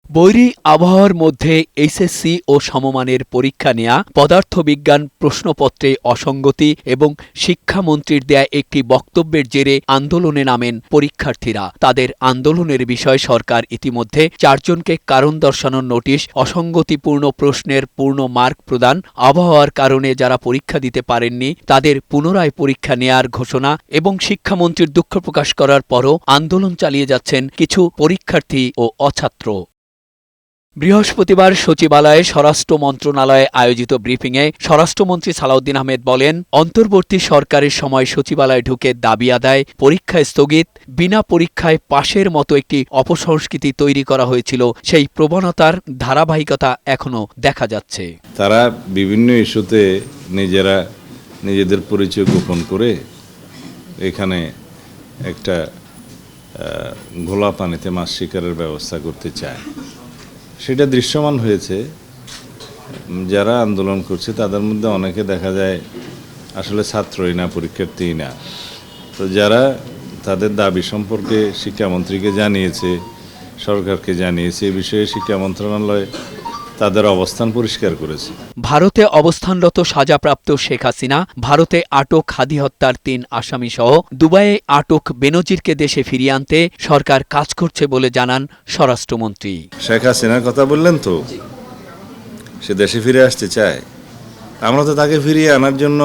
বৈরী আবহাওয়ার মধ্যে এইচএসসি ও সমমানের পরীক্ষা নেয়া, পদার্থবিজ্ঞান প্রশ্নপত্রে অসঙ্গতি এবং শিক্ষামন্ত্রীর দেয়া একটি বক্তব্যের জেরে আন্দোলনে নামেন পরীক্ষার্থীরা। তাদের আন্দোলনের বিষয়ে সরকার ইতিমধ্যে ৪ জনকে কারণ দর্শানোর নোটিশ, অসঙ্গতিপূর্ণ প্রশ্নের পূর্ণ মার্ক প্রদান, আবহাওয়ার কারণে যারা পরীক্ষা দিতে পারেননি তাদের পুনরায় পরীক্ষা নেয়ার ঘোষণা এবং শিক্ষামন্ত্রীর দুঃখ প্রকাশ করার পরও আন্দোলন চালিয়ে যাচ্ছেন কিছু পরীক্ষার্থী ও অছাত্র। বৃহস্পতিবার সচিবালয়ে স্বরাষ্ট্র মন্ত্রণালয়ে আয়োজিত ব্রিফিংয়ে স্বরাষ্ট্রমন্ত্রী সালাউদ্দিন আহমেদ বলেন, অন্তর্বর্তী সরকারের সময় সচিবালয়ে ঢুকে দাবি আদায়, পরীক্ষা স্থগিত, বিনা পরীক্ষায় পাশের মতো একটি অপসংস্কৃতি তৈরি করা হয়েছিল। সেই প্রবণতার ধারাবাহিকতা এখনো দেখা যাচ্ছে। তারা বিভিন্ন ইস্যুতে নিজেদের পরিচয় গোপন করে এখানে একটা ঘোলা পানিতে মাছ শিকারের ব্যবস্থা করতে চায়। সেটা দৃশ্যমান হয়েছে। যারা আন্দোলন করছে তাদের মধ্যে অনেকে দেখা যায় আসলে ছাত্রই না, পরীক্ষার্থীই না। তো যারা তাদের দাবি সম্পর্কে শিক্ষামন্ত্রীকে জানিয়েছে, সরকারকে জানিয়েছে, এই বিষয়ে শিক্ষা মন্ত্রণালয় তাদের অবস্থান পরিষ্কার করেছে। ভারতে অবস্থানরত সাজাপ্রাপ্ত শেখ হাসিনা, ভারতে আটক হাদি হত্যার ৩ আসামিসহ দুবাইয়ে আটক বেনজিরকে দেশে ফিরিয়ে আনতে সরকার কাজ করছে বলে জানান স্বরাষ্ট্রমন্ত্রী। শেখ হাসিনার কথা বললেন তো, সে দেশে ফিরে আসতে চায়। আমরা তো তাকে ফিরিয়ে আনার জন্য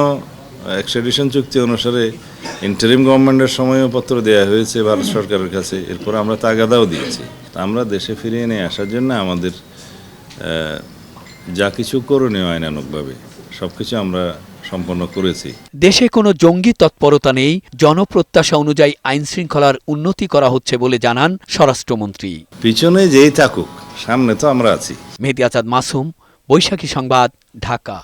এক্সট্রাডিশন চুক্তি অনুসারে ইন্টারিম গভর্নমেন্টের সময়ও পত্র দেওয়া হয়েছে ভারত সরকারের কাছে। এরপর আমরা তাগাদাও দিয়েছি। আমরা দেশে ফিরিয়ে নিয়ে আসার জন্য আমাদের যা কিছু করণীয় আইনানুগভাবে সবকিছু আমরা সম্পন্ন করেছি। দেশে কোনো জঙ্গি তৎপরতা নেই, জনপ্রত্যাশা অনুযায়ী আইনশৃঙ্খলার উন্নতি করা হচ্ছে বলে জানান স্বরাষ্ট্রমন্ত্রী। পিছনে যেই থাকুক, সামনে তো আমরা আছি। মেহেদী আজাদ মাসুম, বৈশাখী সংবাদ, ঢাকা।